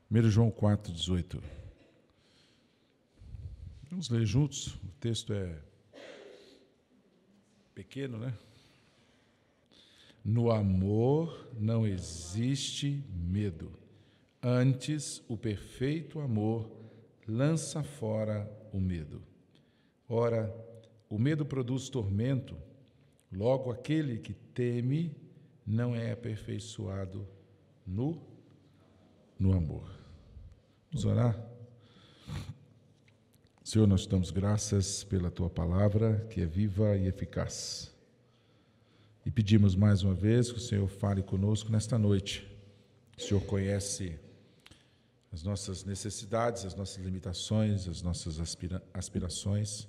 1 João 4,18. Vamos ler juntos, o texto é pequeno, né? No amor não existe medo, antes o perfeito amor lança fora o medo. Ora, o medo produz tormento, logo aquele que teme não é aperfeiçoado no amor. Vamos orar? Senhor, nós te damos graças pela Tua palavra, que é viva e eficaz. E pedimos mais uma vez que o Senhor fale conosco nesta noite. O Senhor conhece as nossas necessidades, as nossas limitações, as nossas aspirações.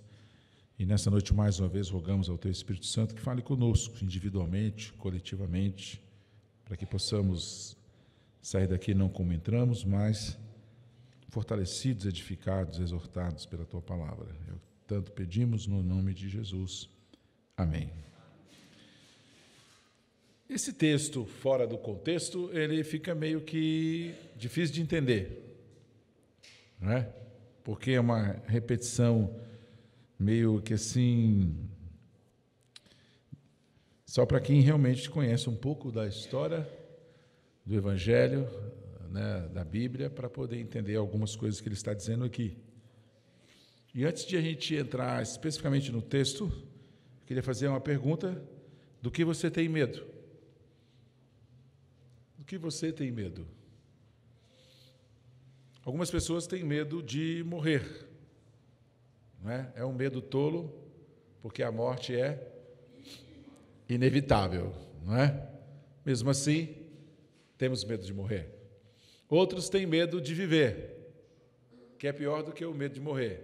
E nessa noite, mais uma vez, rogamos ao Teu Espírito Santo que fale conosco, individualmente, coletivamente, para que possamos sair daqui não como entramos, mas fortalecidos, edificados, exortados pela Tua palavra. Tanto pedimos no nome de Jesus. Amém. Esse texto, fora do contexto, ele fica meio que difícil de entender, não é? Porque é uma repetição meio que assim, só para quem realmente conhece um pouco da história do Evangelho, né, da Bíblia, para poder entender algumas coisas que ele está dizendo aqui. E antes de a gente entrar especificamente no texto, eu queria fazer uma pergunta: do que você tem medo? Do que você tem medo? Algumas pessoas têm medo de morrer, não é? É um medo tolo, porque a morte é inevitável, não é? Mesmo assim, temos medo de morrer. Outros têm medo de viver, que é pior do que o medo de morrer.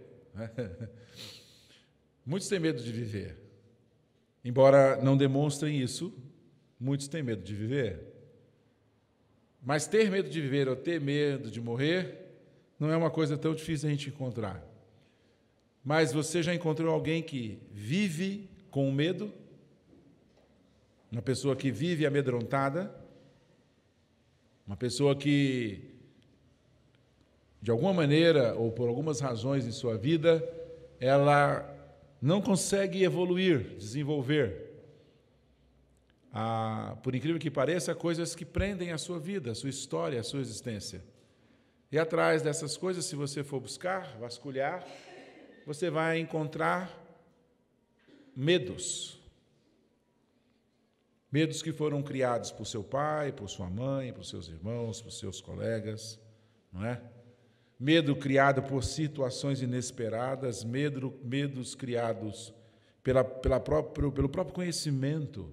Muitos têm medo de viver. Embora não demonstrem isso, muitos têm medo de viver. Mas ter medo de viver ou ter medo de morrer não é uma coisa tão difícil a gente encontrar. Mas você já encontrou alguém que vive com medo? Uma pessoa que vive amedrontada? Uma pessoa que, de alguma maneira, ou por algumas razões em sua vida, ela não consegue evoluir, desenvolver. Por incrível que pareça, coisas que prendem a sua vida, a sua história, a sua existência. E atrás dessas coisas, se você for buscar, vasculhar, você vai encontrar medos. Medos que foram criados por seu pai, por sua mãe, por seus irmãos, por seus colegas, não é? Medo criado por situações inesperadas, medos criados pelo próprio conhecimento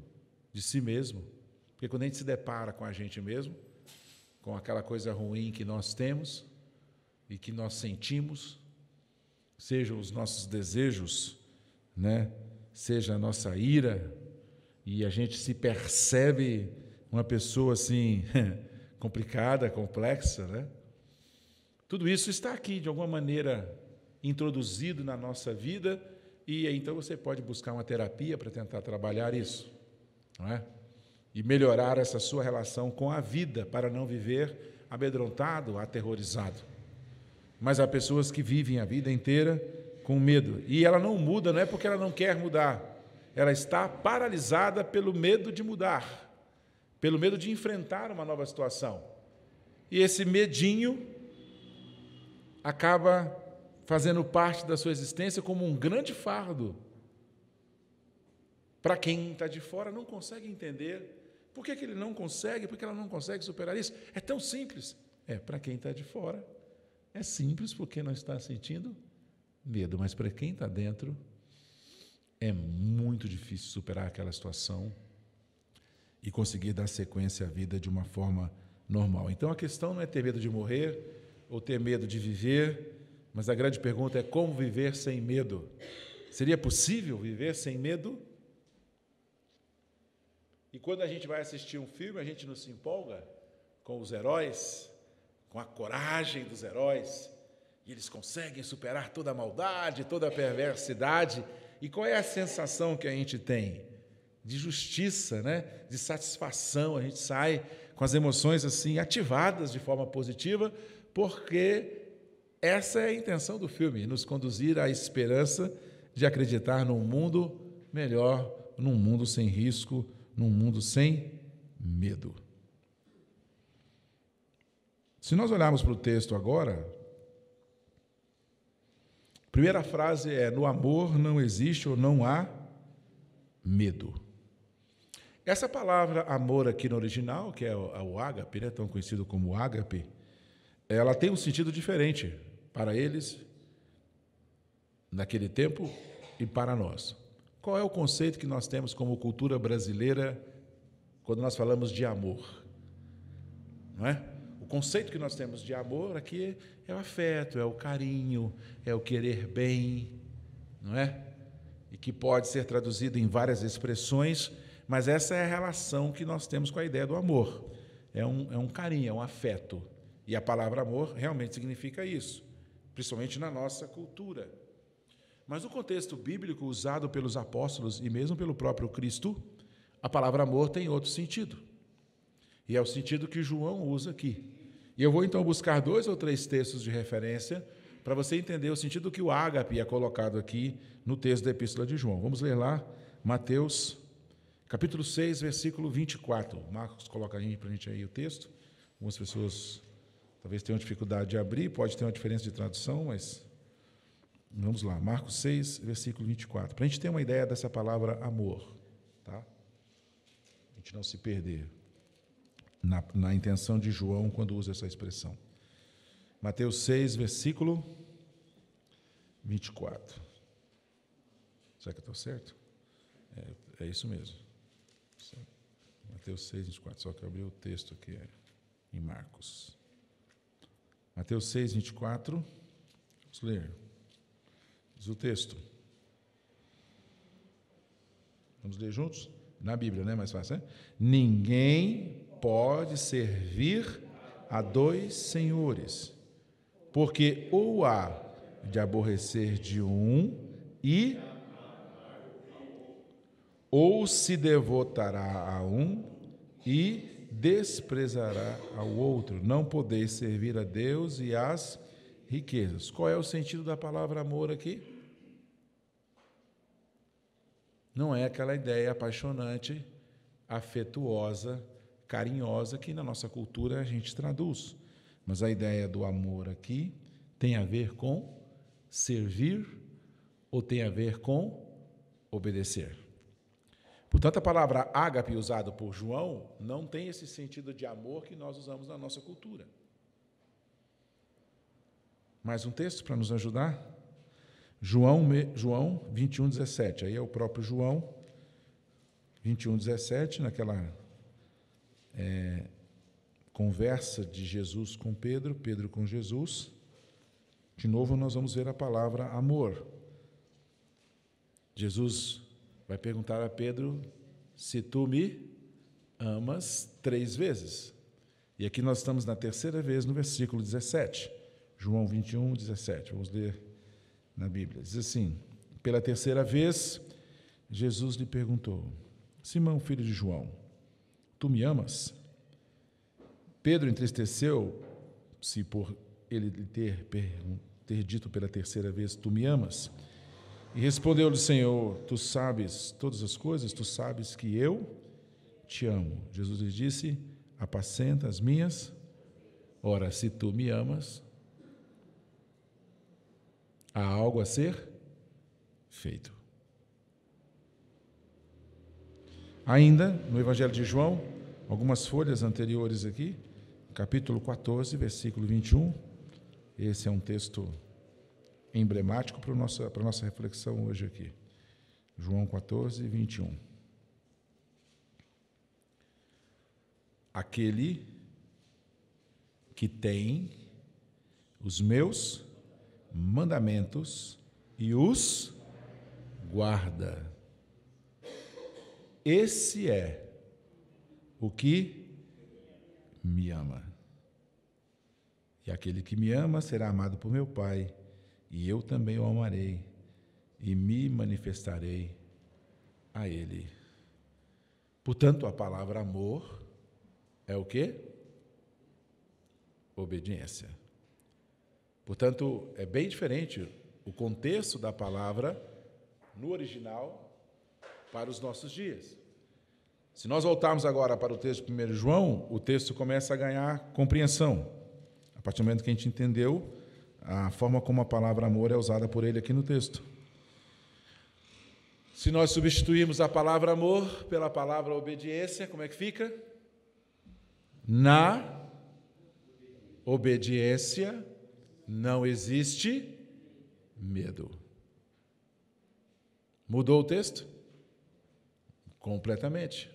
de si mesmo. Porque quando a gente se depara com a gente mesmo, com aquela coisa ruim que nós temos e que nós sentimos, sejam os nossos desejos, né? Seja a nossa ira, e a gente se percebe uma pessoa assim, complicada, complexa, né? Tudo isso está aqui, de alguma maneira, introduzido na nossa vida, e então você pode buscar uma terapia para tentar trabalhar isso, não é? E melhorar essa sua relação com a vida, para não viver amedrontado, aterrorizado. Mas há pessoas que vivem a vida inteira com medo, e ela não muda, não é porque ela não quer mudar, ela está paralisada pelo medo de mudar, pelo medo de enfrentar uma nova situação. E esse medinho acaba fazendo parte da sua existência como um grande fardo. Para quem está de fora, não consegue entender. Por que ele não consegue? Por que ela não consegue superar isso? É tão simples. Para quem está de fora, é simples porque não está sentindo medo. Mas para quem está dentro, é muito difícil superar aquela situação e conseguir dar sequência à vida de uma forma normal. Então, a questão não é ter medo de morrer ou ter medo de viver, mas a grande pergunta é como viver sem medo. Seria possível viver sem medo? E quando a gente vai assistir um filme, a gente não se empolga com os heróis, com a coragem dos heróis, e eles conseguem superar toda a maldade, toda a perversidade. E qual é a sensação que a gente tem? De justiça, né? De satisfação. A gente sai com as emoções assim ativadas de forma positiva, porque essa é a intenção do filme, nos conduzir à esperança de acreditar num mundo melhor, num mundo sem risco, num mundo sem medo. Se nós olharmos para o texto agora, a primeira frase é: no amor não existe ou não há medo. Essa palavra amor aqui no original, que é o ágape, né, tão conhecido como ágape, ela tem um sentido diferente para eles, naquele tempo, e para nós. Qual é o conceito que nós temos como cultura brasileira quando nós falamos de amor? Não é? O conceito que nós temos de amor aqui é o afeto, é o carinho, é o querer bem, não é? E que pode ser traduzido em várias expressões, mas essa é a relação que nós temos com a ideia do amor. É um carinho, é um afeto. E a palavra amor realmente significa isso, principalmente na nossa cultura. Mas no contexto bíblico usado pelos apóstolos e mesmo pelo próprio Cristo, a palavra amor tem outro sentido. E é o sentido que João usa aqui. E eu vou então buscar 2 ou 3 textos de referência para você entender o sentido que o ágape é colocado aqui no texto da Epístola de João. Vamos ler lá, Mateus, capítulo 6, versículo 24. Marcos coloca para a gente aí o texto. Algumas pessoas talvez tenham dificuldade de abrir, pode ter uma diferença de tradução, mas vamos lá. Marcos 6, versículo 24. Para a gente ter uma ideia dessa palavra amor, tá? A gente não se perder na intenção de João quando usa essa expressão. Mateus 6, versículo 24. Será que eu estou certo? É isso mesmo. Mateus 6, 24. Só que eu abri o texto aqui em Marcos. Mateus 6, 24. Vamos ler. Diz o texto. Vamos ler juntos? Na Bíblia, né? Mais fácil, né? Ninguém pode servir a 2 senhores, porque ou há de aborrecer de um ou se devotará a um e desprezará ao outro. Não podeis servir a Deus e às riquezas. Qual é o sentido da palavra amor aqui? Não é aquela ideia apaixonante, afetuosa, carinhosa que na nossa cultura a gente traduz. Mas a ideia do amor aqui tem a ver com servir ou tem a ver com obedecer. Portanto, a palavra ágape usada por João não tem esse sentido de amor que nós usamos na nossa cultura. Mais um texto para nos ajudar? João 21, 17. Aí é o próprio João 21, 17, naquela conversa de Jesus com Pedro, Pedro com Jesus. De novo, nós vamos ver a palavra amor. Jesus vai perguntar a Pedro: se tu me amas 3 vezes. E aqui nós estamos na 3ª vez no versículo 17. João 21, 17. Vamos ler na Bíblia. Diz assim: pela 3ª vez, Jesus lhe perguntou: Simão, filho de João, tu me amas? Pedro entristeceu-se por ele ter dito pela 3ª vez: tu me amas? E respondeu-lhe: Senhor, tu sabes todas as coisas, tu sabes que eu te amo. Jesus lhe disse: apacenta as minhas. Ora, se tu me amas, há algo a ser feito. Ainda, no Evangelho de João, algumas folhas anteriores aqui, capítulo 14, versículo 21. Esse é um texto emblemático para a nossa reflexão hoje aqui. João 14, 21. Aquele que tem os meus mandamentos e os guarda, esse é o que me ama. E aquele que me ama será amado por meu Pai, e eu também o amarei e me manifestarei a ele. Portanto, a palavra amor é o quê? Obediência. Portanto, é bem diferente o contexto da palavra no original para os nossos dias. Se nós voltarmos agora para o texto de 1 João, o texto começa a ganhar compreensão, a partir do momento que a gente entendeu a forma como a palavra amor é usada por ele aqui no texto. Se nós substituirmos a palavra amor pela palavra obediência, como é que fica? Na obediência não existe medo. Mudou o texto? Completamente.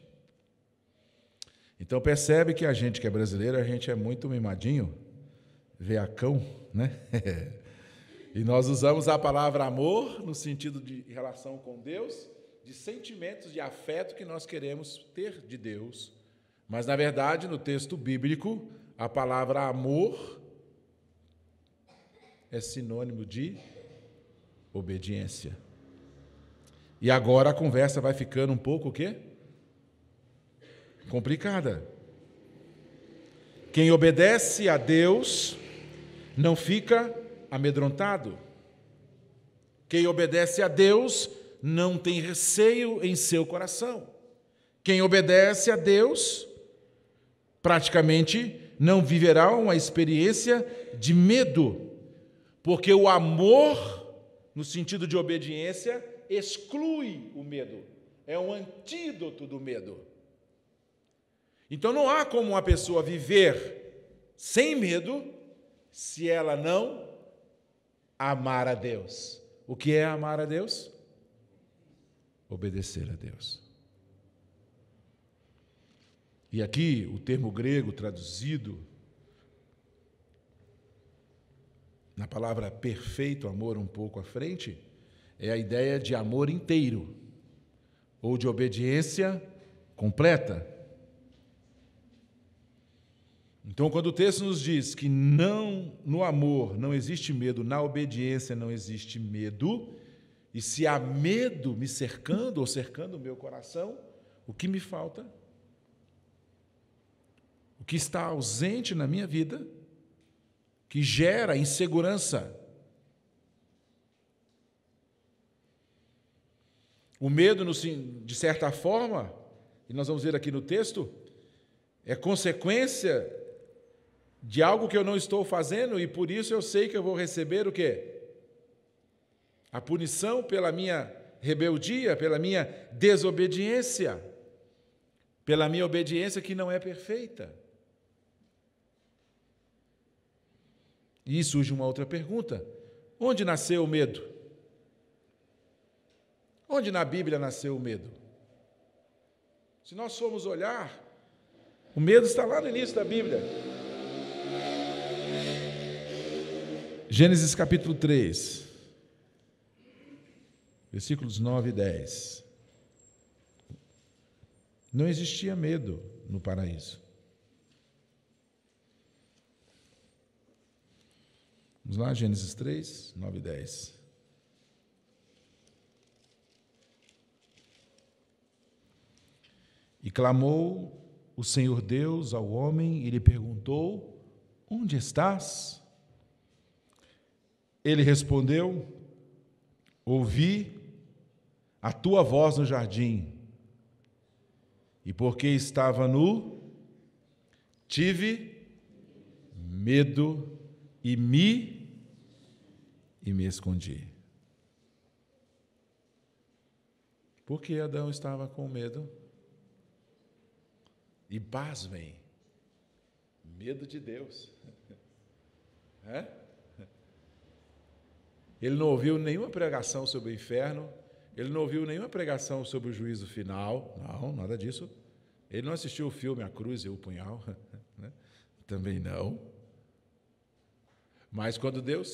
Então percebe que a gente que é brasileiro, a gente é muito mimadinho, veacão, né? E nós usamos a palavra amor no sentido de relação com Deus, de sentimentos de afeto que nós queremos ter de Deus. Mas, na verdade, no texto bíblico, a palavra amor é sinônimo de obediência. E agora a conversa vai ficando um pouco o quê? Complicada. Quem obedece a Deus não fica amedrontado. Quem obedece a Deus não tem receio em seu coração. Quem obedece a Deus praticamente não viverá uma experiência de medo, porque o amor, no sentido de obediência, exclui o medo, é um antídoto do medo. Então não há como uma pessoa viver sem medo se ela não amar a Deus. O que é amar a Deus? Obedecer a Deus. E aqui o termo grego traduzido na palavra perfeito, amor um pouco à frente, é a ideia de amor inteiro, ou de obediência completa. Então, quando o texto nos diz que no amor não existe medo, na obediência não existe medo, e se há medo me cercando ou cercando o meu coração, o que me falta? O que está ausente na minha vida, que gera insegurança? O medo, de certa forma, e nós vamos ver aqui no texto, é consequência de algo que eu não estou fazendo, e por isso eu sei que eu vou receber o quê? A punição pela minha rebeldia, pela minha desobediência, pela minha obediência que não é perfeita. E surge uma outra pergunta: onde nasceu o medo? Onde na Bíblia nasceu o medo? Se nós formos olhar, o medo está lá no início da Bíblia. Gênesis capítulo 3, versículos 9 e 10. Não existia medo no paraíso. Vamos lá, Gênesis 3, 9 e 10. E clamou o Senhor Deus ao homem e lhe perguntou: onde estás? Ele respondeu: ouvi a tua voz no jardim, e porque estava nu, tive medo e me escondi. Por que Adão estava com medo? E pasmem, medo de Deus. Ele não ouviu nenhuma pregação sobre o inferno, ele não ouviu nenhuma pregação sobre o juízo final, não, nada disso. Ele não assistiu o filme A Cruz e o Punhal, também não. Mas quando Deus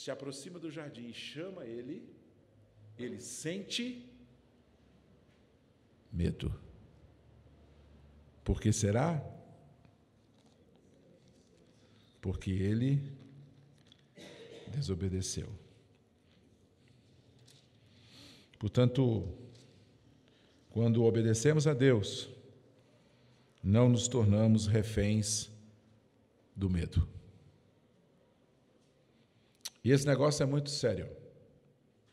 se aproxima do jardim e chama ele sente medo. Por que será? Porque ele desobedeceu. Portanto, quando obedecemos a Deus, não nos tornamos reféns do medo. E esse negócio é muito sério,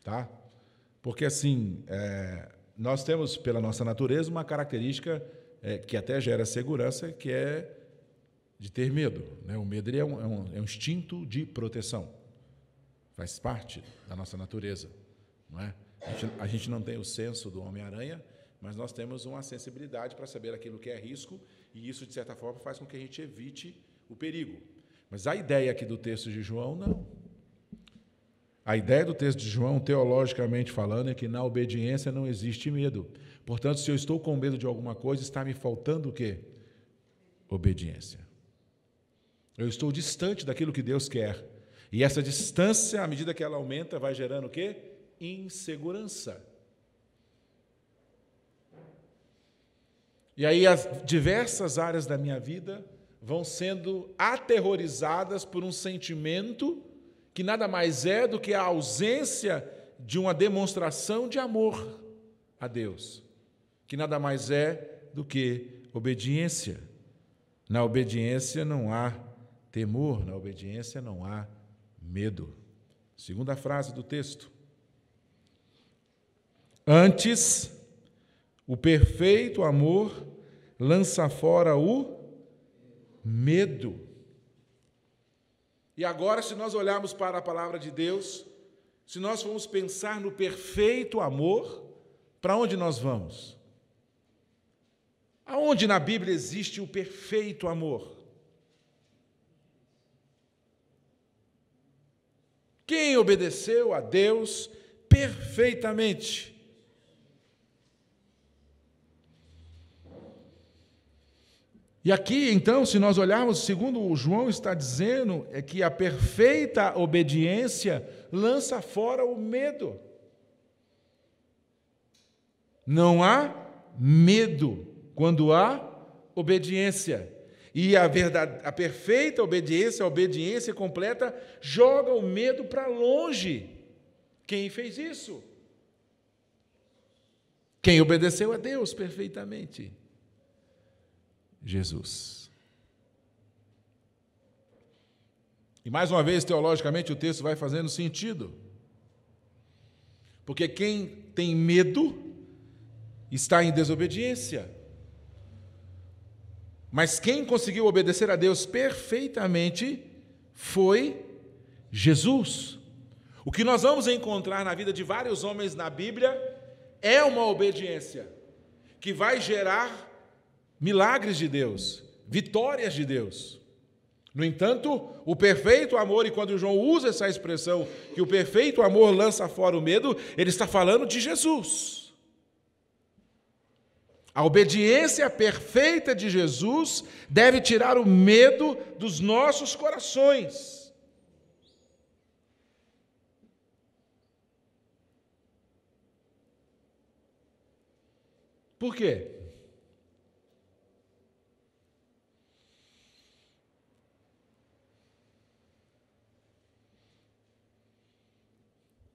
tá? Porque, assim, nós temos, pela nossa natureza, uma característica que até gera segurança, que é de ter medo, né? O medo ele é um instinto de proteção. Faz parte da nossa natureza, não é? A gente não tem o senso do Homem-Aranha, mas nós temos uma sensibilidade para saber aquilo que é risco, e isso, de certa forma, faz com que a gente evite o perigo. Mas a ideia aqui do texto de João, não. A ideia do texto de João, teologicamente falando, é que na obediência não existe medo. Portanto, se eu estou com medo de alguma coisa, está me faltando o quê? Obediência. Eu estou distante daquilo que Deus quer. E essa distância, à medida que ela aumenta, vai gerando o quê? Insegurança. E aí as diversas áreas da minha vida vão sendo aterrorizadas por um sentimento que nada mais é do que a ausência de uma demonstração de amor a Deus, que nada mais é do que obediência. Na obediência não há temor, na obediência não há medo. Segunda frase do texto. Antes, o perfeito amor lança fora o medo. E agora, se nós olharmos para a palavra de Deus, se nós formos pensar no perfeito amor, para onde nós vamos? Aonde na Bíblia existe o perfeito amor? Quem obedeceu a Deus perfeitamente? E aqui, então, se nós olharmos, segundo o João está dizendo, é que a perfeita obediência lança fora o medo. Não há medo quando há obediência. E a perfeita obediência, a obediência completa, joga o medo para longe. Quem fez isso? Quem obedeceu a Deus perfeitamente? Jesus. E mais uma vez, teologicamente, o texto vai fazendo sentido. Porque quem tem medo está em desobediência. Mas quem conseguiu obedecer a Deus perfeitamente foi Jesus. O que nós vamos encontrar na vida de vários homens na Bíblia é uma obediência que vai gerar milagres de Deus, vitórias de Deus. No entanto, o perfeito amor, e quando João usa essa expressão, que o perfeito amor lança fora o medo, ele está falando de Jesus. A obediência perfeita de Jesus deve tirar o medo dos nossos corações. Por quê?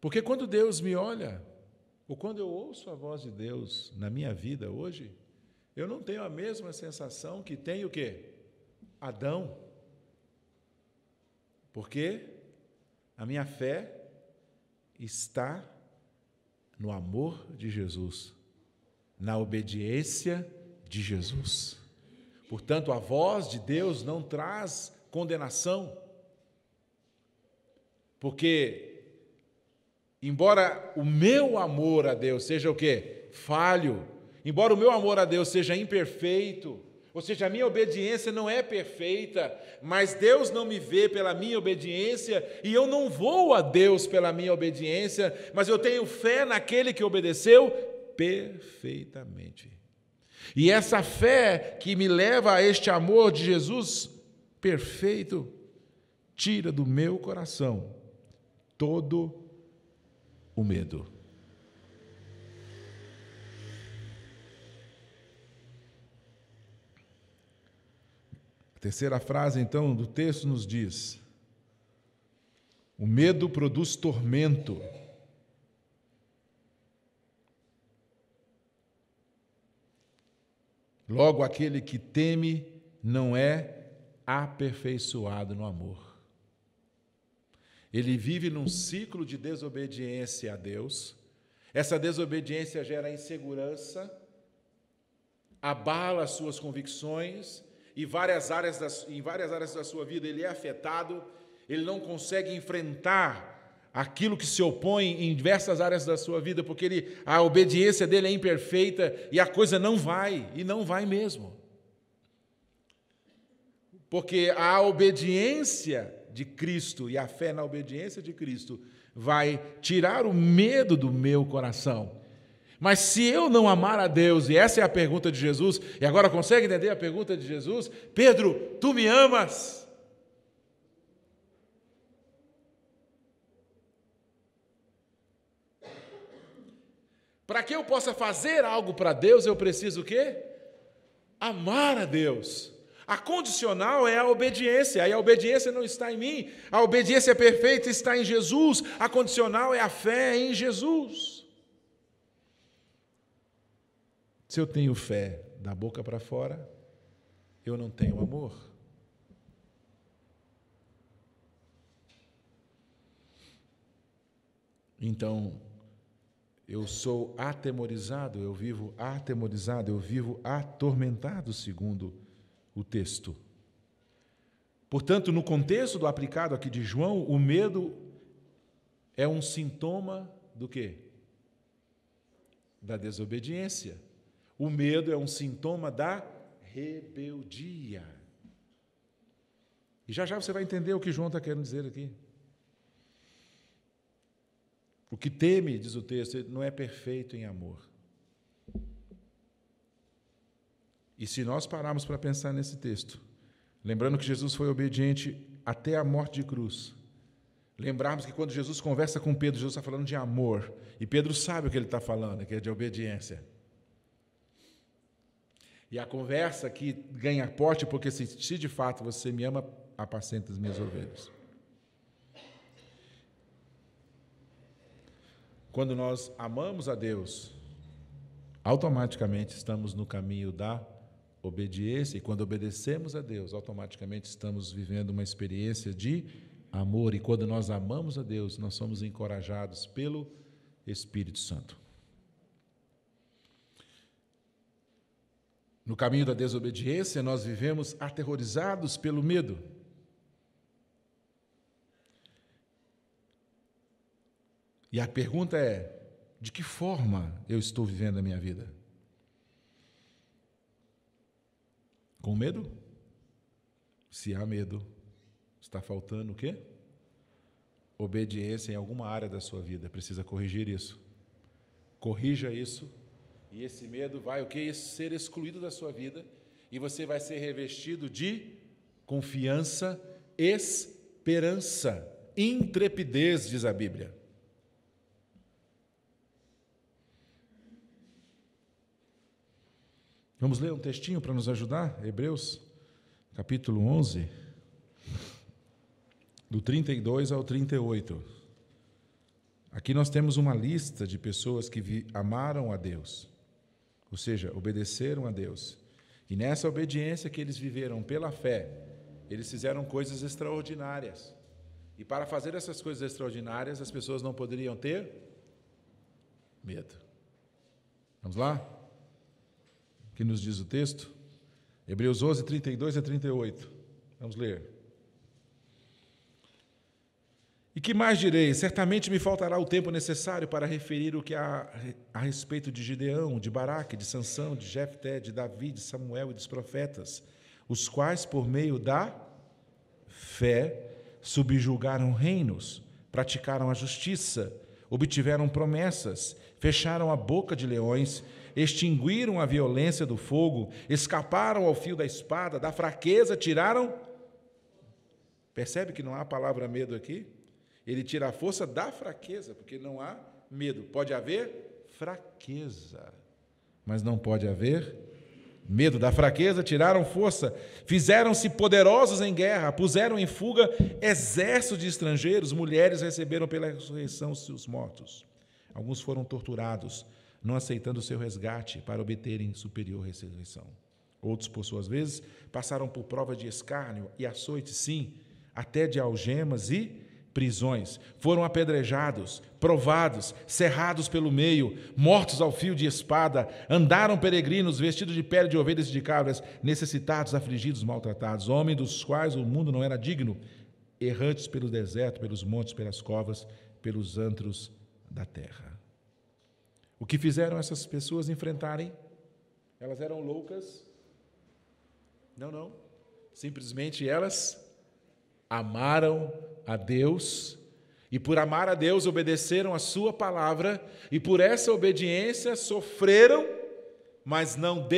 Porque quando Deus me olha, ou quando eu ouço a voz de Deus na minha vida hoje, eu não tenho a mesma sensação que tem o quê? Adão. Porque a minha fé está no amor de Jesus, na obediência de Jesus. Portanto, a voz de Deus não traz condenação, porque embora o meu amor a Deus seja o quê? Falho. Embora o meu amor a Deus seja imperfeito, ou seja, a minha obediência não é perfeita, mas Deus não me vê pela minha obediência, e eu não vou a Deus pela minha obediência, mas eu tenho fé naquele que obedeceu perfeitamente. E essa fé que me leva a este amor de Jesus perfeito, tira do meu coração todo o medo. A terceira frase, então, do texto nos diz: o medo produz tormento. Logo, aquele que teme não é aperfeiçoado no amor. ele vive num ciclo de desobediência a Deus. Essa desobediência gera insegurança, abala as suas convicções, e em várias áreas da sua vida ele é afetado, ele não consegue enfrentar aquilo que se opõe em diversas áreas da sua vida, porque a obediência dele é imperfeita e a coisa não vai, e não vai mesmo. Porque a obediência de Cristo e a fé na obediência de Cristo vai tirar o medo do meu coração. Mas se eu não amar a Deus, e essa é a pergunta de Jesus, e agora consegue entender a pergunta de Jesus? Pedro, tu me amas? Para que eu possa fazer algo para Deus, eu preciso o quê? Amar a Deus. A condicional é a obediência, e a obediência não está em mim, a obediência perfeita está em Jesus, a condicional é a fé em Jesus. Se eu tenho fé da boca para fora, eu não tenho amor. Então, eu sou atemorizado, eu vivo atemorizado, eu vivo atormentado, segundo o texto. Portanto, no contexto do aplicado aqui de João, o medo é um sintoma do quê? Da desobediência. O medo é um sintoma da rebeldia. E já já você vai entender o que João está querendo dizer aqui. O que teme, diz o texto, não é perfeito em amor. E se nós pararmos para pensar nesse texto, lembrando que Jesus foi obediente até a morte de cruz, lembrarmos que quando Jesus conversa com Pedro, Jesus está falando de amor, e Pedro sabe o que ele está falando, que é de obediência. E a conversa aqui ganha porte, porque se de fato você me ama, apacenta as minhas ovelhas. Quando nós amamos a Deus, automaticamente estamos no caminho da obediência, e quando obedecemos a Deus, automaticamente estamos vivendo uma experiência de amor, e quando nós amamos a Deus, nós somos encorajados pelo Espírito Santo. No caminho da desobediência, nós vivemos aterrorizados pelo medo. E a pergunta é, de que forma eu estou vivendo a minha vida? Com medo? Se há medo, está faltando o quê? Obediência em alguma área da sua vida. Precisa corrigir isso. Corrija isso, e esse medo vai o quê? Ser excluído da sua vida, e você vai ser revestido de confiança, esperança, intrepidez, diz a Bíblia. Vamos ler um textinho para nos ajudar? Hebreus, capítulo 11, do 32 ao 38. Aqui nós temos uma lista de pessoas que amaram a Deus, ou seja, obedeceram a Deus. E nessa obediência que eles viveram pela fé, eles fizeram coisas extraordinárias. E para fazer essas coisas extraordinárias, as pessoas não poderiam ter medo. Vamos lá? O que nos diz o texto? Hebreus 11, 32 a 38. Vamos ler. E que mais direi? Certamente me faltará o tempo necessário para referir o que há a respeito de Gideão, de Baraque, de Sansão, de Jefté, de Davi, de Samuel e dos profetas, os quais, por meio da fé, subjugaram reinos, praticaram a justiça, obtiveram promessas, fecharam a boca de leões, extinguiram a violência do fogo, escaparam ao fio da espada, da fraqueza tiraram... Percebe que não há a palavra medo aqui? Ele tira a força da fraqueza, porque não há medo. Pode haver fraqueza, mas não pode haver medo. Da fraqueza tiraram força, fizeram-se poderosos em guerra, puseram em fuga exércitos de estrangeiros, mulheres receberam pela ressurreição os seus mortos. Alguns foram torturados, não aceitando o seu resgate para obterem superior ressurreição. Outros, por suas vezes, passaram por provas de escárnio e açoite, sim, até de algemas e prisões, foram apedrejados, provados, cerrados pelo meio, mortos ao fio de espada, andaram peregrinos, vestidos de pele de ovelhas e de cabras, necessitados, afligidos, maltratados, homens dos quais o mundo não era digno, errantes pelo deserto, pelos montes, pelas covas, pelos antros da terra. O que fizeram essas pessoas enfrentarem? Elas eram loucas? Não. Simplesmente elas amaram a Deus, e por amar a Deus obedeceram a sua palavra, e por essa obediência sofreram, mas não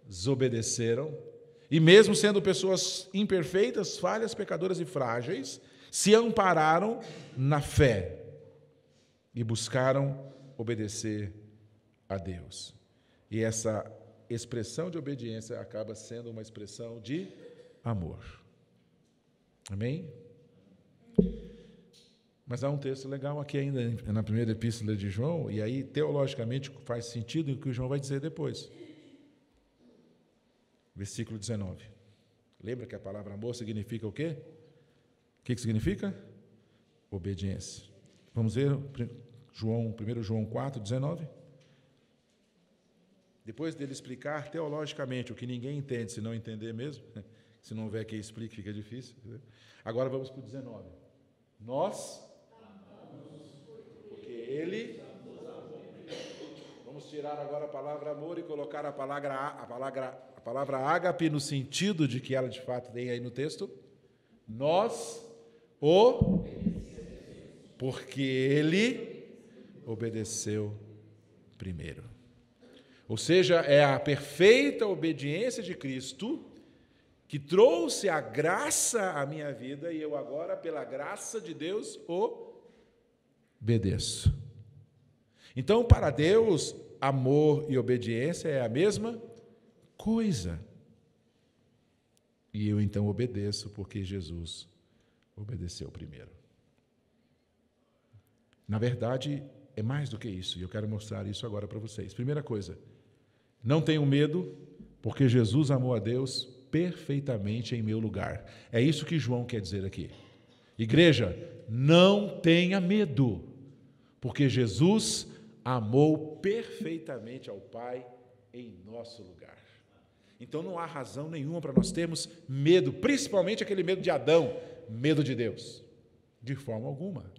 desobedeceram, e mesmo sendo pessoas imperfeitas, falhas, pecadoras e frágeis, se ampararam na fé e buscaram obedecer a Deus. E essa expressão de obediência acaba sendo uma expressão de amor. Amém? Mas há um texto legal aqui ainda na primeira epístola de João, e aí teologicamente faz sentido o que o João vai dizer depois. Versículo 19. Lembra que a palavra amor significa o quê? O que significa? Obediência. Vamos ver 1 João 4, 19. Depois dele explicar teologicamente o que ninguém entende, se não entender mesmo, se não houver quem explique, fica difícil. Agora vamos para o 19. Nós amamos, porque Ele... Vamos tirar agora a palavra amor e colocar a palavra ágape no sentido de que ela de fato tem aí no texto. Nós o... Porque Ele obedeceu primeiro. Ou seja, é a perfeita obediência de Cristo que trouxe a graça à minha vida, e eu agora, pela graça de Deus, obedeço. Então, para Deus, amor e obediência é a mesma coisa. E eu então obedeço, porque Jesus obedeceu primeiro. Na verdade, é mais do que isso, e eu quero mostrar isso agora para vocês. Primeira coisa, não tenham medo, porque Jesus amou a Deus perfeitamente em meu lugar. É isso que João quer dizer aqui. Igreja, não tenha medo, porque Jesus amou perfeitamente ao Pai em nosso lugar. Então não há razão nenhuma para nós termos medo, principalmente aquele medo de Adão, medo de Deus, de forma alguma.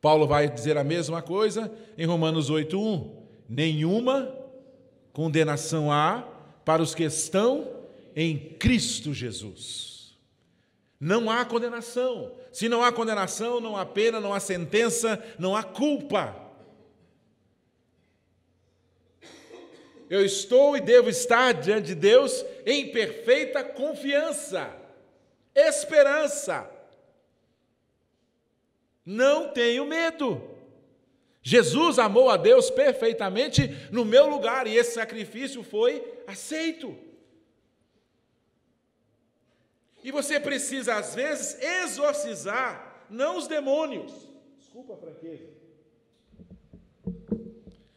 Paulo vai dizer a mesma coisa em Romanos 8:1. Nenhuma condenação há para os que estão em Cristo Jesus. Não há condenação. Se não há condenação, não há pena, não há sentença, não há culpa. Eu estou e devo estar diante de Deus em perfeita confiança, esperança. Não tenho medo. Jesus amou a Deus perfeitamente no meu lugar, e esse sacrifício foi aceito. E você precisa, às vezes, exorcizar, não os demônios. Desculpa a franqueza.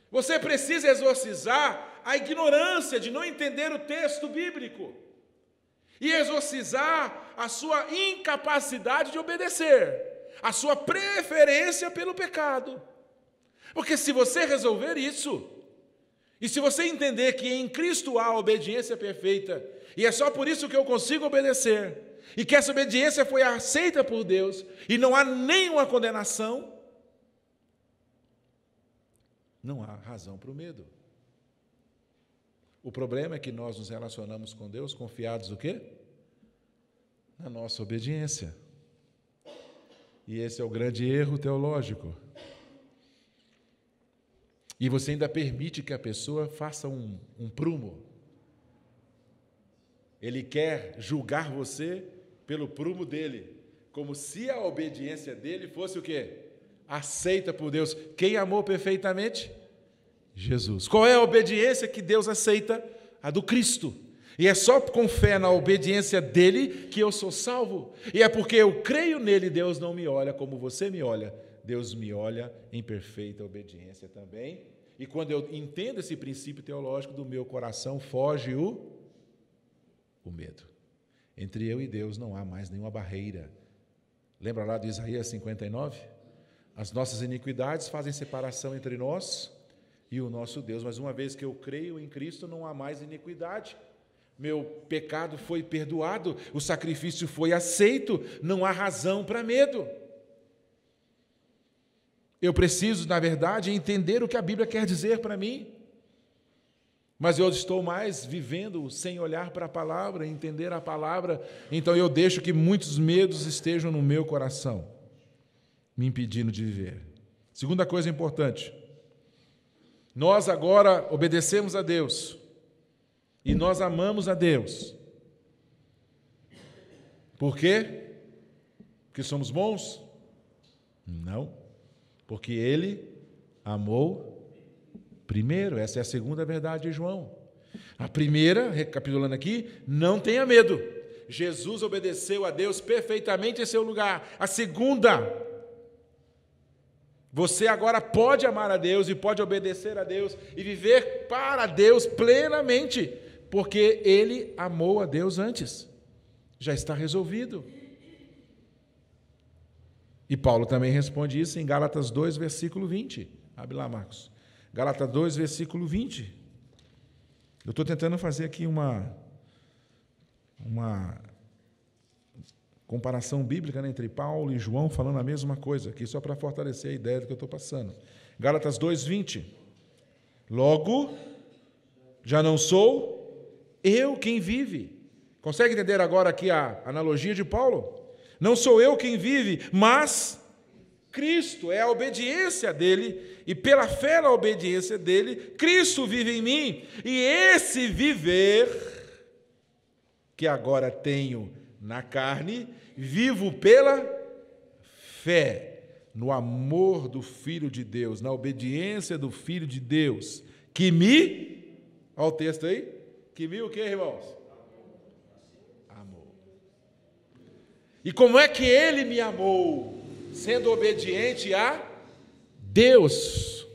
Você precisa exorcizar a ignorância de não entender o texto bíblico. E exorcizar a sua incapacidade de obedecer, a sua preferência pelo pecado. Porque se você resolver isso, e se você entender que em Cristo há obediência perfeita, e é só por isso que eu consigo obedecer, e que essa obediência foi aceita por Deus, e não há nenhuma condenação, não há razão para o medo. O problema é que nós nos relacionamos com Deus confiados o quê? Na nossa obediência. E esse é o grande erro teológico. E você ainda permite que a pessoa faça um prumo. Ele quer julgar você pelo prumo dele, como se a obediência dele fosse o quê? Aceita por Deus. Quem amou perfeitamente? Jesus. Qual é a obediência que Deus aceita? A do Cristo. E é só com fé na obediência dele que eu sou salvo. E é porque eu creio nele, Deus não me olha como você me olha. Deus me olha em perfeita obediência também. E quando eu entendo esse princípio teológico, do meu coração foge o medo. Entre eu e Deus não há mais nenhuma barreira Lembra lá de Isaías 59? As nossas iniquidades fazem separação entre nós e o nosso Deus, mas uma vez que eu creio em Cristo, não há mais iniquidade. Meu pecado foi perdoado, o sacrifício foi aceito, não há razão para medo. Eu preciso, na verdade, entender o que a Bíblia quer dizer para mim. Mas eu estou mais vivendo sem olhar para a palavra, entender a palavra, então eu deixo que muitos medos estejam no meu coração, me impedindo de viver. Segunda coisa importante, nós agora obedecemos a Deus e nós amamos a Deus. Por quê? Porque somos bons? Não, porque Ele amou primeiro. Essa é a segunda verdade de João. A primeira, recapitulando aqui, não tenha medo. Jesus obedeceu a Deus perfeitamente em seu lugar. A segunda, você agora pode amar a Deus e pode obedecer a Deus e viver para Deus plenamente, porque Ele amou a Deus antes. Já está resolvido. E Paulo também responde isso em Gálatas 2, versículo 20. Abre lá, Marcos. Gálatas 2, versículo 20. Eu estou tentando fazer aqui uma comparação bíblica, né, entre Paulo e João, falando a mesma coisa, aqui só para fortalecer a ideia do que eu estou passando. Gálatas 2, 20. Logo, já não sou eu quem vive. Consegue entender agora aqui a analogia de Paulo? Não sou eu quem vive, mas Cristo, é a obediência dele, e pela fé na obediência dele, Cristo vive em mim, e esse viver que agora tenho na carne, vivo pela fé, no amor do Filho de Deus, na obediência do Filho de Deus, que me, olha o texto aí, que me o quê, irmãos? Amou. E como é que ele me amou? Sendo obediente a Deus.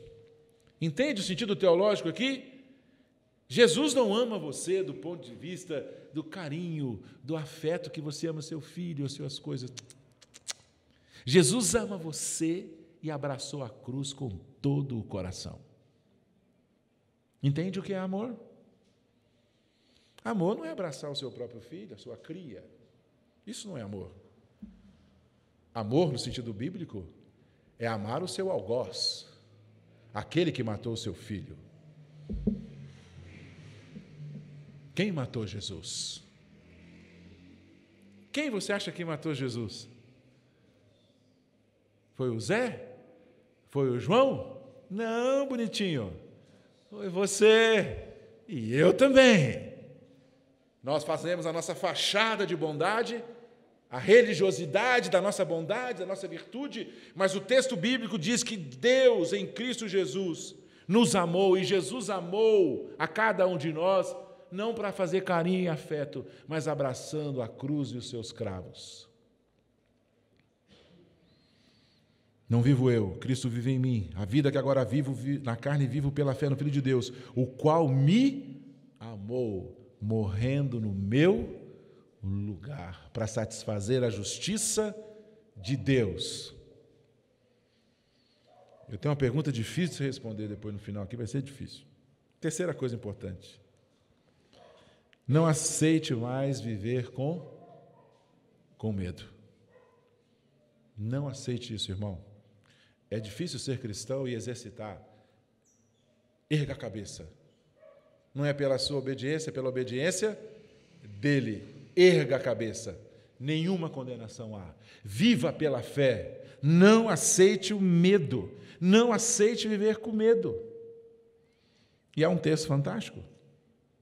Entende o sentido teológico aqui? Jesus não ama você do ponto de vista do carinho, do afeto que você ama seu filho, as suas coisas. Jesus ama você e abraçou a cruz com todo o coração. Entende o que é amor? Amor não é abraçar o seu próprio filho, a sua cria. Isso não é amor. Amor, no sentido bíblico, é amar o seu algoz, aquele que matou o seu filho. Quem matou Jesus? Quem você acha que matou Jesus? Foi o Zé? Foi o João? Não, bonitinho. Foi você. E eu também. Nós fazemos a nossa fachada de bondade, a religiosidade da nossa bondade, da nossa virtude, mas o texto bíblico diz que Deus, em Cristo Jesus, nos amou, e Jesus amou a cada um de nós, não para fazer carinho e afeto, mas abraçando a cruz e os seus cravos. Não vivo eu, Cristo vive em mim. A vida que agora vivo na carne, vivo pela fé no Filho de Deus, o qual me amou, morrendo no meu lugar, para satisfazer a justiça de Deus. Eu tenho uma pergunta difícil de responder depois no final, aqui vai ser difícil. Terceira coisa importante. Não aceite mais viver com medo. Não aceite isso, irmão. É difícil ser cristão e exercitar. Erga a cabeça. Não é pela sua obediência, é pela obediência dele. Erga a cabeça. Nenhuma condenação há. Viva pela fé. Não aceite o medo. Não aceite viver com medo. E há um texto fantástico.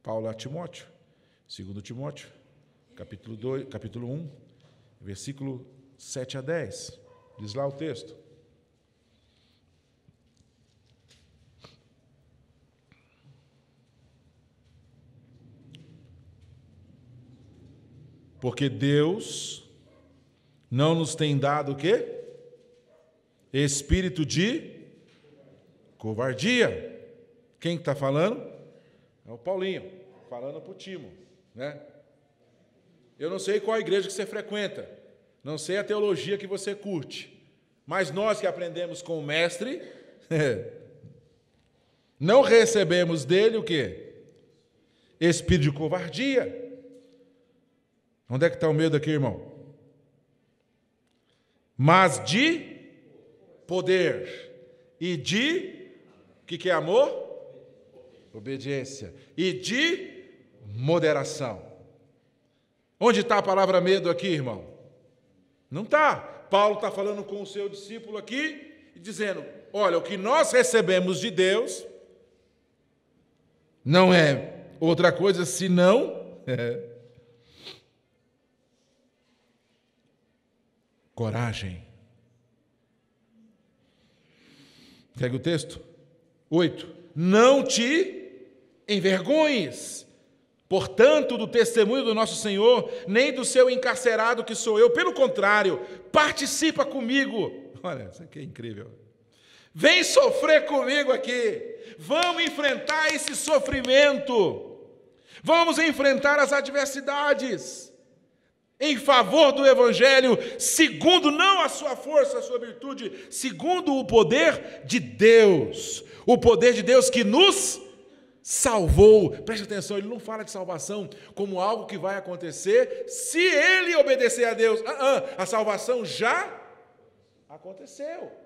Paulo a Timóteo, 2 Timóteo, capítulo 1, versículo 7 a 10. Diz lá o texto. Porque Deus não nos tem dado o quê? Espírito de covardia. Quem está falando? É o Paulinho, falando para o Timo, né? Eu não sei qual igreja que você frequenta, Não sei a teologia que você curte, mas nós que aprendemos com o mestre, não recebemos dele o quê? Espírito de covardia. Onde é que está o medo aqui, irmão? Mas de poder e de, o que é amor? Obediência. E de moderação. Onde está a palavra medo aqui, irmão? Não está. Paulo está falando com o seu discípulo aqui e dizendo, olha, o que nós recebemos de Deus não é outra coisa senão coragem. Pega o texto. 8. Não te envergonhes, portanto, do testemunho do nosso Senhor, nem do seu encarcerado que sou eu. Pelo contrário, participa comigo. Olha, isso aqui é incrível. Vem sofrer comigo aqui. Vamos enfrentar esse sofrimento. Vamos enfrentar as adversidades em favor do Evangelho, segundo não a sua força, a sua virtude, segundo o poder de Deus. O poder de Deus que nos salvou. Preste atenção, ele não fala de salvação como algo que vai acontecer se ele obedecer a Deus. A salvação já aconteceu.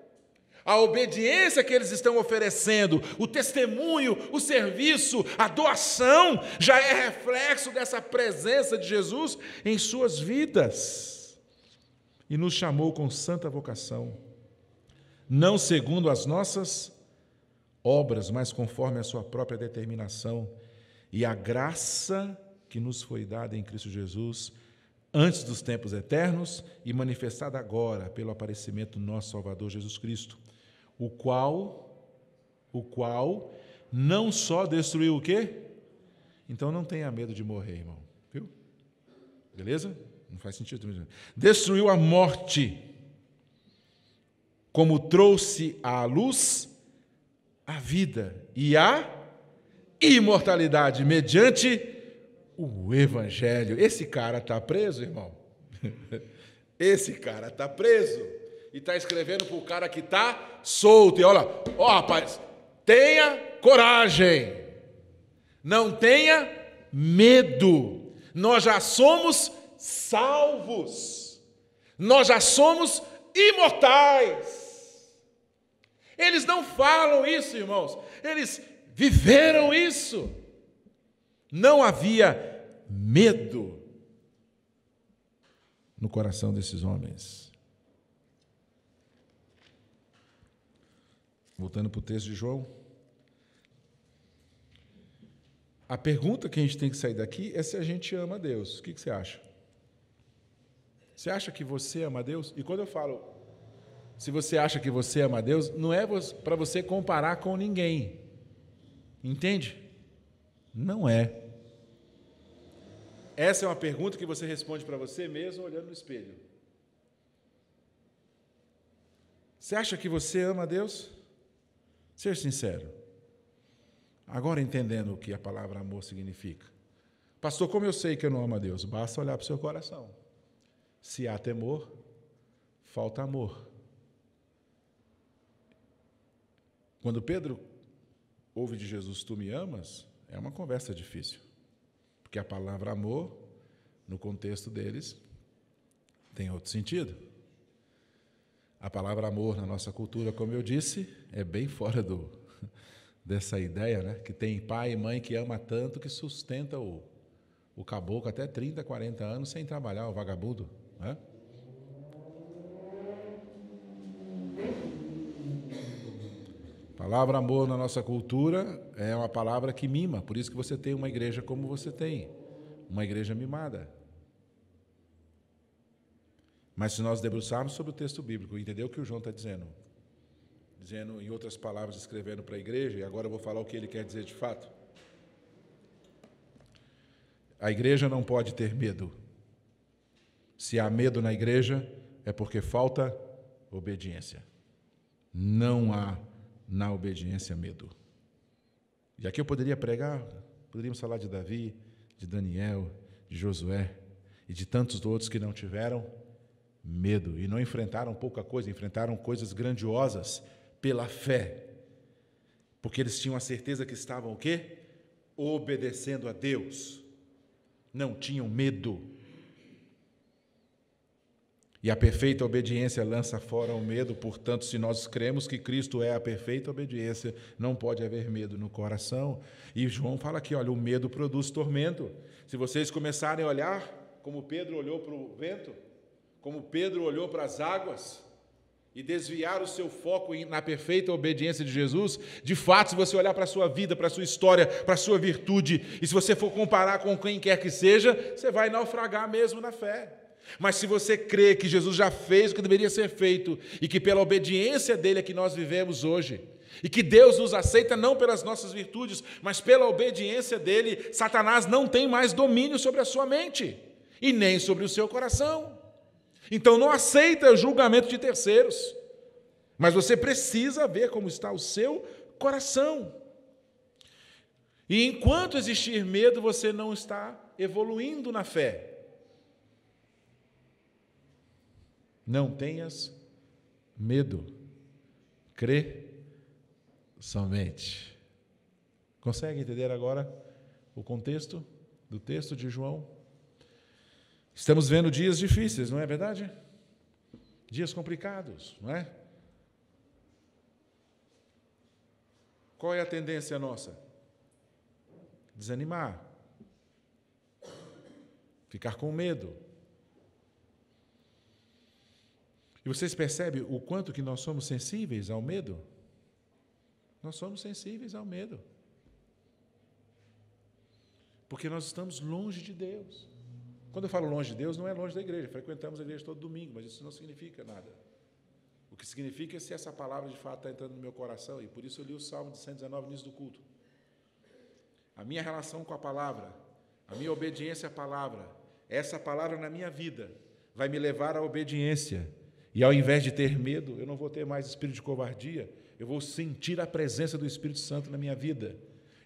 A obediência que eles estão oferecendo, o testemunho, o serviço, a doação, já é reflexo dessa presença de Jesus em suas vidas. E nos chamou com santa vocação, não segundo as nossas obras, mas conforme a sua própria determinação e a graça que nos foi dada em Cristo Jesus, antes dos tempos eternos e manifestada agora pelo aparecimento do nosso Salvador Jesus Cristo, o qual não só destruiu o quê? Então não tenha medo de morrer, irmão. Viu? Beleza? Não faz sentido mesmo. Destruiu a morte, como trouxe à luz a vida e a imortalidade mediante o Evangelho. Esse cara está preso, irmão. Esse cara está preso. E está escrevendo para o cara que está solto. E olha, rapaz, tenha coragem. Não tenha medo. Nós já somos salvos. Nós já somos imortais. Eles não falam isso, irmãos. Eles viveram isso. Não havia medo no coração desses homens. Voltando para o texto de João. A pergunta que a gente tem que sair daqui é se a gente ama a Deus. O que você acha? Você acha que você ama a Deus? E quando eu falo, se você acha que você ama a Deus, não é para você comparar com ninguém. Entende? Não é. Essa é uma pergunta que você responde para você mesmo olhando no espelho. Você acha que você ama a Deus? Ser sincero. Agora entendendo o que a palavra amor significa. Pastor, como eu sei que eu não amo a Deus? Basta olhar para o seu coração. Se há temor, falta amor. Quando Pedro ouve de Jesus, tu me amas, é uma conversa difícil. Porque a palavra amor, no contexto deles, tem outro sentido. A palavra amor na nossa cultura, como eu disse, é bem fora dessa ideia, né? Que tem pai e mãe que ama tanto que sustenta o caboclo até 30, 40 anos sem trabalhar, o vagabundo, né? A palavra amor na nossa cultura é uma palavra que mima, por isso que você tem uma igreja como você tem, uma igreja mimada. Mas se nós debruçarmos sobre o texto bíblico, entender o que o João está dizendo, em outras palavras, escrevendo para a igreja, e agora eu vou falar o que ele quer dizer de fato. A igreja não pode ter medo. Se há medo na igreja, é porque falta obediência. Não há na obediência medo. E aqui eu poderia pregar, poderíamos falar de Davi, de Daniel, de Josué e de tantos outros que não tiveram Medo. E não enfrentaram pouca coisa, enfrentaram coisas grandiosas pela fé. Porque eles tinham a certeza que estavam o quê? Obedecendo a Deus. Não tinham medo. E a perfeita obediência lança fora o medo, portanto, se nós cremos que Cristo é a perfeita obediência, não pode haver medo no coração. E João fala aqui, olha, o medo produz tormento. Se vocês começarem a olhar como Pedro olhou para o vento, como Pedro olhou para as águas, e desviar o seu foco na perfeita obediência de Jesus, de fato, se você olhar para a sua vida, para a sua história, para a sua virtude, e se você for comparar com quem quer que seja, você vai naufragar mesmo na fé. Mas se você crê que Jesus já fez o que deveria ser feito, e que pela obediência dele é que nós vivemos hoje, e que Deus nos aceita não pelas nossas virtudes, mas pela obediência dele, Satanás não tem mais domínio sobre a sua mente, e nem sobre o seu coração. Então não aceita o julgamento de terceiros, mas você precisa ver como está o seu coração. E enquanto existir medo, você não está evoluindo na fé. Não tenhas medo, crê somente. Consegue entender agora o contexto do texto de João? Estamos vendo dias difíceis, não é verdade? Dias complicados, não é? Qual é a tendência nossa? Desanimar, ficar com medo. E vocês percebem o quanto que nós somos sensíveis ao medo? Nós somos sensíveis ao medo. Porque nós estamos longe de Deus. Quando eu falo longe de Deus, não é longe da igreja. Frequentamos a igreja todo domingo, mas isso não significa nada. O que significa é se essa palavra de fato está entrando no meu coração, e por isso eu li o Salmo de 119 no início do culto. A minha relação com a palavra, a minha obediência à palavra, essa palavra na minha vida, vai me levar à obediência. E ao invés de ter medo, eu não vou ter mais espírito de covardia, eu vou sentir a presença do Espírito Santo na minha vida.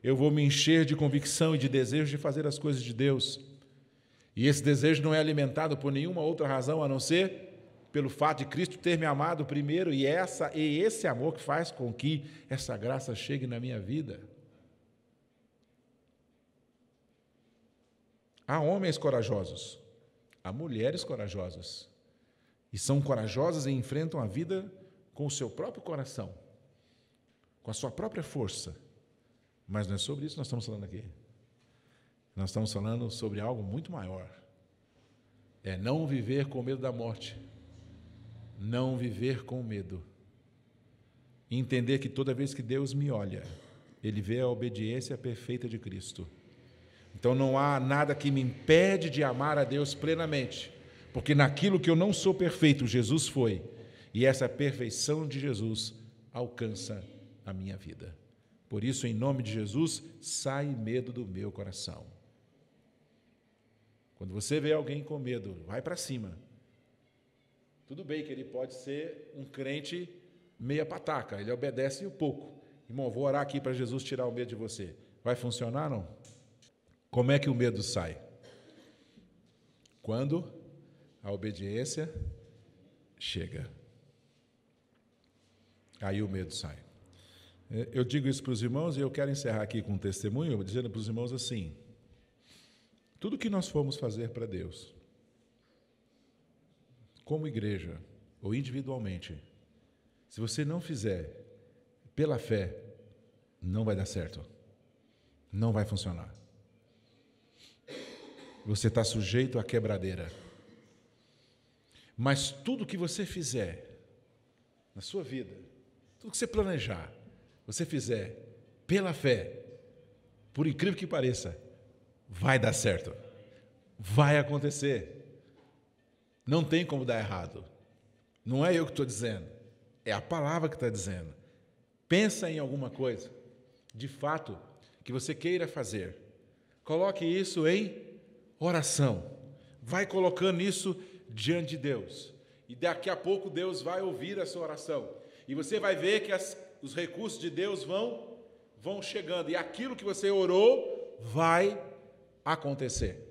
Eu vou me encher de convicção e de desejo de fazer as coisas de Deus. E esse desejo não é alimentado por nenhuma outra razão a não ser pelo fato de Cristo ter me amado primeiro, e esse amor que faz com que essa graça chegue na minha vida. Há homens corajosos, há mulheres corajosas, e são corajosas e enfrentam a vida com o seu próprio coração, com a sua própria força. Mas não é sobre isso que nós estamos falando aqui. Nós estamos falando sobre algo muito maior. É não viver com medo da morte. Não viver com medo. E entender que toda vez que Deus me olha, Ele vê a obediência perfeita de Cristo. Então não há nada que me impede de amar a Deus plenamente, porque naquilo que eu não sou perfeito, Jesus foi, e essa perfeição de Jesus alcança a minha vida. Por isso, em nome de Jesus, sai medo do meu coração. Quando você vê alguém com medo, vai para cima. Tudo bem que ele pode ser um crente meia pataca, ele obedece um pouco. Irmão, vou orar aqui para Jesus tirar o medo de você. Vai funcionar, não? Como é que o medo sai? Quando a obediência chega. Aí o medo sai. Eu digo isso para os irmãos e eu quero encerrar aqui com um testemunho, dizendo para os irmãos assim: tudo que nós formos fazer para Deus, como igreja ou individualmente, se você não fizer pela fé, não vai dar certo, não vai funcionar. Você está sujeito à quebradeira. Mas tudo que você fizer na sua vida, tudo que você planejar, você fizer pela fé, por incrível que pareça, vai dar certo, vai acontecer. Não tem como dar errado. Não é eu que estou dizendo, é a palavra que está dizendo. Pensa em alguma coisa, de fato, que você queira fazer. Coloque isso em oração. Vai colocando isso diante de Deus. E daqui a pouco Deus vai ouvir a sua oração. E você vai ver que os recursos de Deus vão chegando. E aquilo que você orou vai acontecer.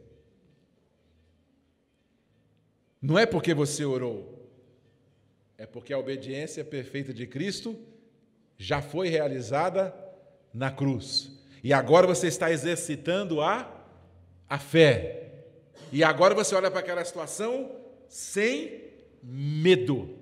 Não é porque você orou, é porque a obediência perfeita de Cristo já foi realizada na cruz. E agora você está exercitando a fé. E agora você olha para aquela situação sem medo.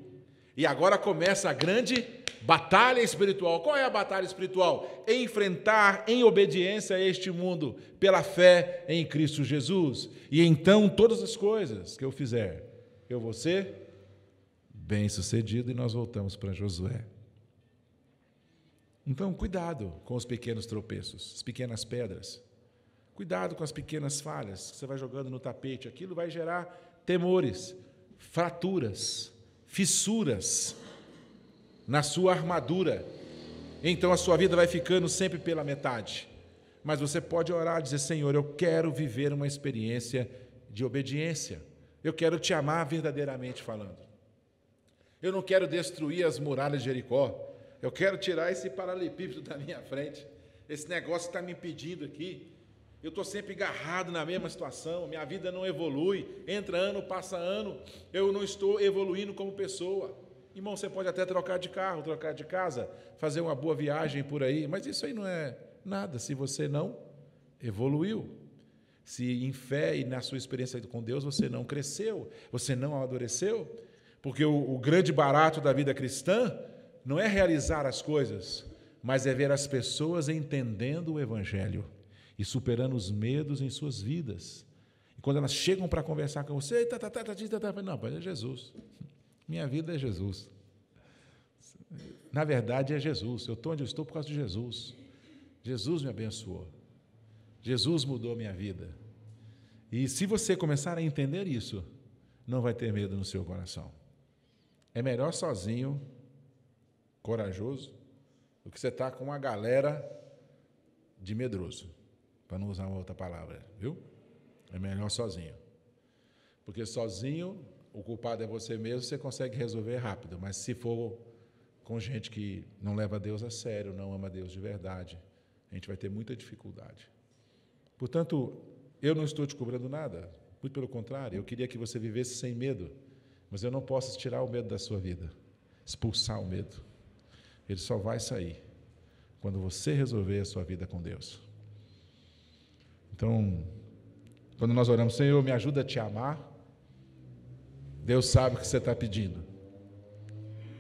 E agora começa a grande batalha espiritual. Qual é a batalha espiritual? Enfrentar em obediência a este mundo, pela fé em Cristo Jesus. E então todas as coisas que eu fizer, eu vou ser bem-sucedido. E nós voltamos para Josué. Então, cuidado com os pequenos tropeços, as pequenas pedras. Cuidado com as pequenas falhas que você vai jogando no tapete. Aquilo vai gerar temores, fraturas, fissuras na sua armadura. Então a sua vida vai ficando sempre pela metade. Mas você pode orar e dizer: Senhor, eu quero viver uma experiência de obediência. Eu quero te amar verdadeiramente falando. Eu não quero destruir as muralhas de Jericó. Eu quero tirar esse paralelepípedo da minha frente. Esse negócio está me impedindo aqui. Eu estou sempre agarrado na mesma situação. Minha vida não evolui. Entra ano, passa ano. Eu não estou evoluindo como pessoa. Irmão, você pode até trocar de carro, trocar de casa, fazer uma boa viagem por aí, mas isso aí não é nada se você não evoluiu. Se em fé e na sua experiência com Deus você não cresceu, você não amadureceu. Porque o grande barato da vida cristã não é realizar as coisas, mas é ver as pessoas entendendo o Evangelho e superando os medos em suas vidas. E quando elas chegam para conversar com você, não, mas é Jesus. Minha vida é Jesus. Na verdade, é Jesus. Eu estou onde eu estou por causa de Jesus. Jesus me abençoou. Jesus mudou a minha vida. E se você começar a entender isso, não vai ter medo no seu coração. É melhor sozinho, corajoso, do que você estar com uma galera de medroso, para não usar uma outra palavra, viu? É melhor sozinho. Porque sozinho, o culpado é você mesmo, você consegue resolver rápido, mas se for com gente que não leva Deus a sério, não ama Deus de verdade, a gente vai ter muita dificuldade. Portanto, eu não estou te cobrando nada, muito pelo contrário, eu queria que você vivesse sem medo, mas eu não posso tirar o medo da sua vida, expulsar o medo. Ele só vai sair quando você resolver a sua vida com Deus. Então, quando nós oramos: Senhor, me ajuda a te amar, Deus sabe o que você está pedindo,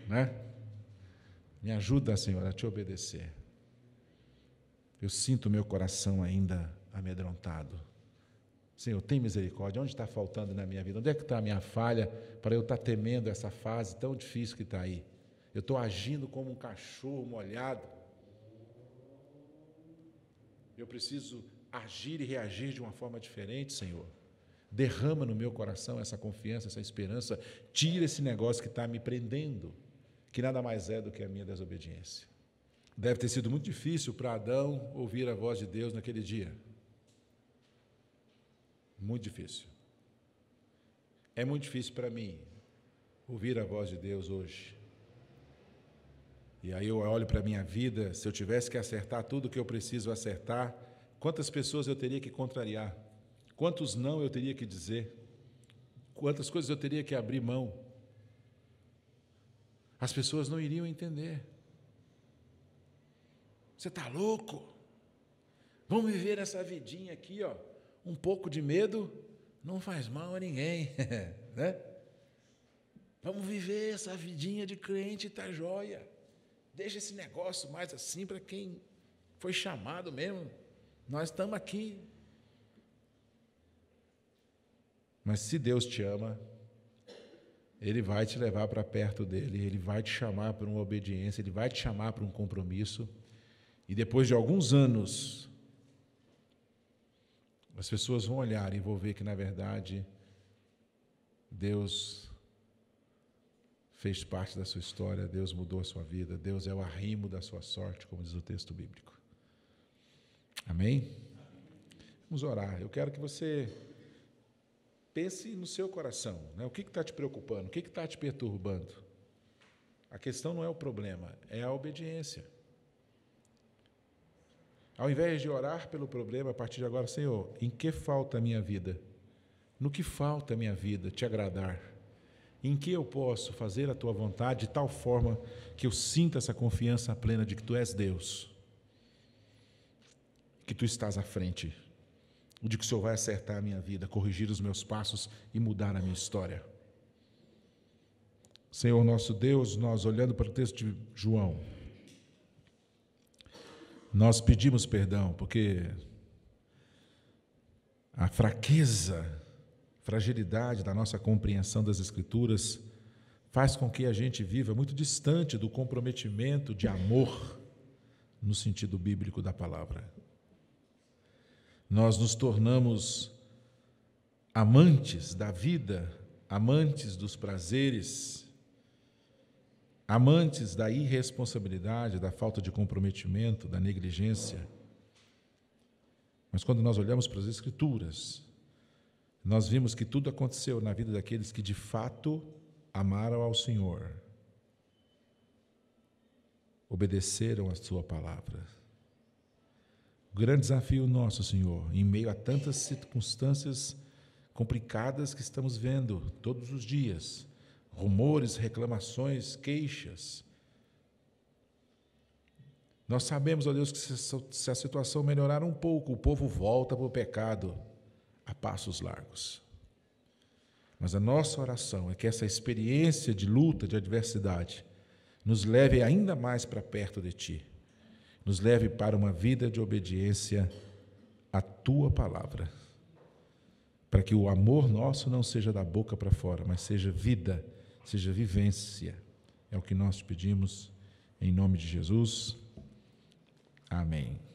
né? Me ajuda, Senhor, a te obedecer. Eu sinto o meu coração ainda amedrontado. Senhor, tem misericórdia. Onde está faltando na minha vida? Onde é que está a minha falha para eu estar temendo essa fase tão difícil que está aí? Eu estou agindo como um cachorro molhado. Eu preciso agir e reagir de uma forma diferente, Senhor. Derrama no meu coração essa confiança, essa esperança. Tira esse negócio que está me prendendo, que nada mais é do que a minha desobediência. Deve ter sido muito difícil para Adão ouvir a voz de Deus naquele dia. Muito difícil. É muito difícil para mim ouvir a voz de Deus hoje. E aí eu olho para a minha vida, se eu tivesse que acertar tudo o que eu preciso acertar, quantas pessoas eu teria que contrariar? Quantos não eu teria que dizer? Quantas coisas eu teria que abrir mão? As pessoas não iriam entender. Você está louco? Vamos viver essa vidinha aqui, ó. Um pouco de medo não faz mal a ninguém, né? Vamos viver essa vidinha de crente, tá joia. Deixa esse negócio mais assim para quem foi chamado mesmo. Nós estamos aqui. Mas se Deus te ama, Ele vai te levar para perto dEle, Ele vai te chamar para uma obediência, Ele vai te chamar para um compromisso. E depois de alguns anos, as pessoas vão olhar e vão ver que, na verdade, Deus fez parte da sua história, Deus mudou a sua vida, Deus é o arrimo da sua sorte, como diz o texto bíblico. Amém? Vamos orar. Eu quero que você pense no seu coração, né? O que está te preocupando? O que está te perturbando? A questão não é o problema, é a obediência. Ao invés de orar pelo problema, a partir de agora: Senhor, em que falta a minha vida? No que falta a minha vida te agradar? em que eu posso fazer a tua vontade de tal forma que eu sinta essa confiança plena de que tu és Deus, que tu estás à frente, de que o Senhor vai acertar a minha vida, corrigir os meus passos e mudar a minha história. Senhor nosso Deus, nós olhando para o texto de João, nós pedimos perdão, porque a fragilidade da nossa compreensão das Escrituras faz com que a gente viva muito distante do comprometimento de amor no sentido bíblico da palavra. Nós nos tornamos amantes da vida, amantes dos prazeres, amantes da irresponsabilidade, da falta de comprometimento, da negligência. Mas quando nós olhamos para as Escrituras, nós vimos que tudo aconteceu na vida daqueles que de fato amaram ao Senhor, obedeceram a sua palavra. O grande desafio nosso, Senhor, em meio a tantas circunstâncias complicadas que estamos vendo todos os dias, rumores, reclamações, queixas. Nós sabemos, ó Deus, que se a situação melhorar um pouco, o povo volta para o pecado a passos largos. Mas a nossa oração é que essa experiência de luta, de adversidade, nos leve ainda mais para perto de Ti, nos leve para uma vida de obediência à Tua palavra, para que o amor nosso não seja da boca para fora, mas seja vida, seja vivência. É o que nós te pedimos, em nome de Jesus. Amém.